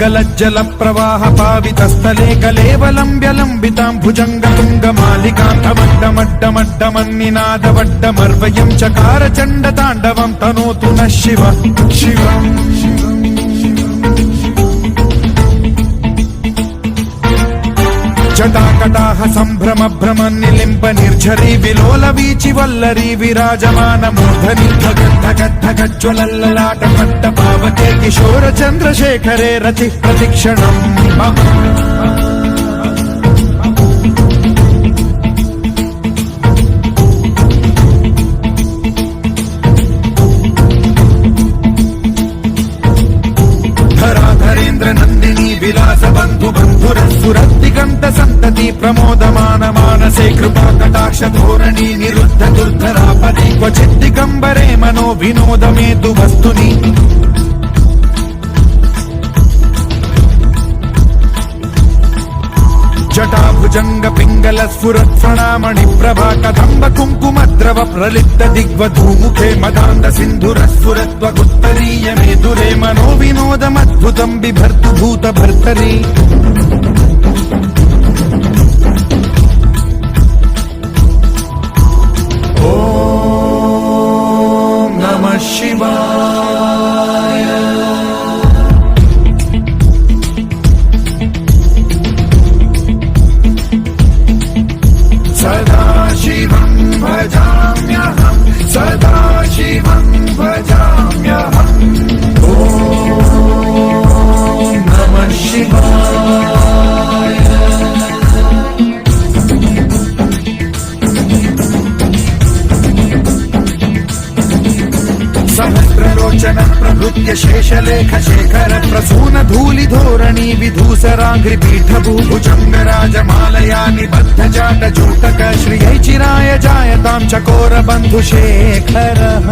गद्गलज्जल प्रवाह पावितस्थले कलेवलम्ब्यलम्बितां भुजङ्गतुङ्गमालिकान्तमड्डमड्डमड्डमन्निनादवड्डमर्वयं चकार चण्डताण्डवं तनोतु नः शिव शिवम् जटाकटाह सम्भ्रम भ्रम निलिम्ब निर्झरी विलोल वीचि वल्लरी विराजमान मूर्धनि धगद्धगद्धगज्ज्वलल्ललाट पट्ट पावके किशोर चन्द्रशेखरे रति प्रतिक्षणम् धराधरेन्द्र नन्दिनी विलास बन्धु बन्धुरसुरद्दिगन्त सन्तति प्रमोदमान मानसे कृपा कटाक्ष धोरणी निरुद्ध दुर्धरापदे क्वचित् दिगम्बरे मनो विनोदमेतु वस्तुनि जटाभुजंग पिंगल स्फुरत्फणामणि प्रभा कदम्ब कुङ्कुमद्रव प्रलिप्त दिग्वधूमुखे मदान्ध सिन्धुर स्फुरत्वगुत्तरीय मेदुरे मनो विनोदमद्भुतं बिभर्तु भूत भर्तरि ॐ नमः शिवाय सदाशिवं भजाम्यहं सदाशिवं भजाम्यहम् ॐ नमः शिवाय सहस्रलोचन प्रभृत्य शेषलेख शेखर प्रसून धूलि धोरणी विधूसराङ्घ्रि पीठभूभुजङ्गराजमालया निबद्ध जाट जूटक श्रियै चिराय जायतां चकोर बन्धुशेखरः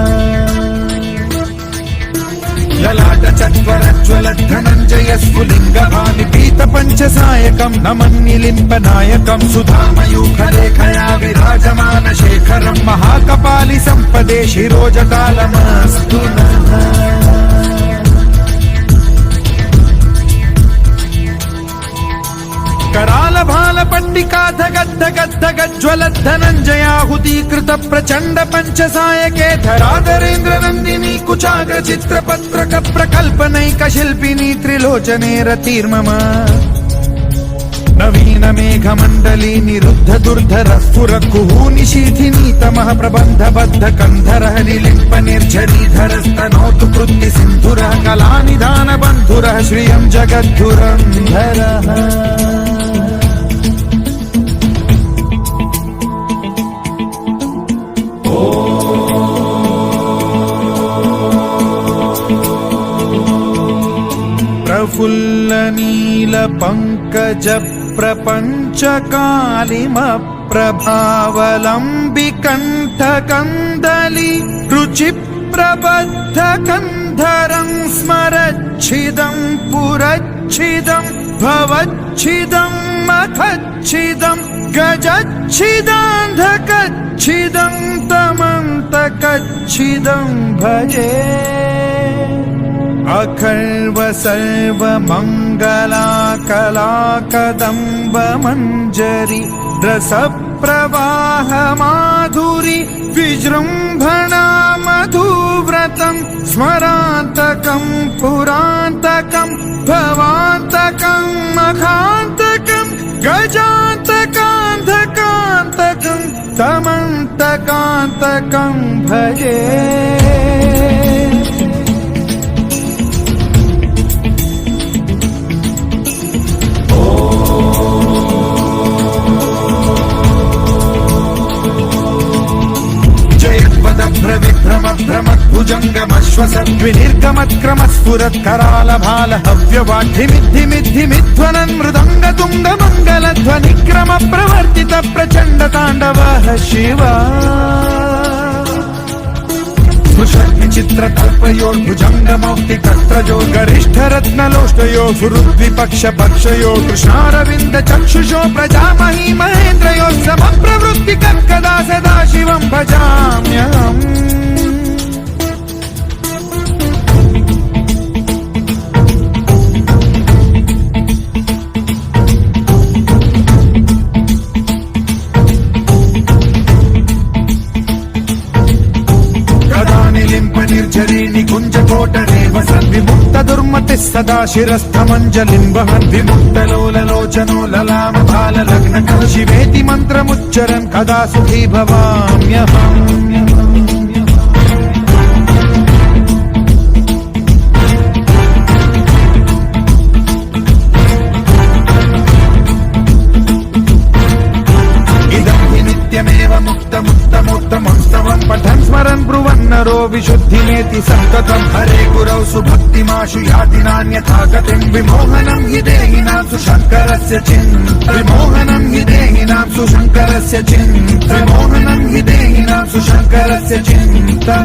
ललाट चत्वरज्ज्वल धनञ्जय स्फुलिङ्गभानि पीत पञ्चसायकं नमन्निलिम्बनायकं सुधामयूखलेखया विराजमान शेखरं महाकपालि सम्पदे शिरोजटालमस्तु नः कराल भाल पंडिका धगद्धगद्धगज्ज्वल धनञ्जयाहुतीकृत प्रचण्ड पञ्चसायके धराधरेन्द्र नन्दिनी कुचाग्र चित्रपत्रक प्रकल्पनैक शिल्पिनी त्रिलोचने रतिर्मम नवीन मेघमण्डली निरुद्ध दुर्धर स्फुर कुहूनिशीथिनी तमः प्रबन्ध बद्ध कन्धरः निलिम्प निर्झरीधरस्तनोतु कृत्ति सिन्धुरः कलानिधान बन्धुरः श्रियं जगद्धुरन्धरः प्रफुल्ल नील पंकज प्रपंच कालिम प्रभावलंबि कंठ कंदली रुचि प्रबद्ध कंधरं स्मरच्छिदं पुरच्छिदं भवच्छिदं मखच्छिदं गजच्छिदान्धकच्छिदं तमन्तकच्छिदं भजे अखर्व सर्व मंगला कला कदम्ब मंजरी रस प्रवाह माधुरी विजृंभणा मधुव्रतं स्मरान्तकं पुरान्तकं भवान्तकं मखान्तकं गजान्तकान्धकान्तकं तमन्तकान्तकं भजे भुजङ्गमश्वसद्विनिर्गमत्क्रमस्फुरत्कराल भाल हव्यवाढ्यमिद्धिमिद्धिमिध्वनन् मृदङ्ग तुङ्ग मङ्गलध्वनिक्रम प्रवर्तित प्रचण्ड ताण्डवः शिवा चित्रकल्पयोर्भुजङ्गमौक्तिकस्त्रजो गरिष्ठरत्नलोष्टयो सुहृद्विपक्ष पक्षयो कृष्णारविन्द चक्षुषो प्रजामही महेन्द्रयो समप्रवृत्ति कर्कदा सदा शिवं भजाम्यहम् भक्तिः सदा शिरस्थमञ्जलिम् वहन् विमुक्तलोललोचनो ललामभाललग्नकः शिवेति मन्त्रमुच्चरन् कदा सुखी भवाम्यहम् नित्यमेव मुक्तमुत्तमोत्तमं स्तवं पठन् स्मरन् ब्रुवन्नरो विशुद्धिमेति सन्ततं हरे गुरौ सुभक्तिमाशु याति नान्यथा गतिं विमोहनं हि देहिनां सुशङ्करस्य चिन्ता विमोहनं हि देहिनां सुशङ्करस्य चिन्ता विमोहनं हि देहिनां सुशङ्करस्य चिन्ता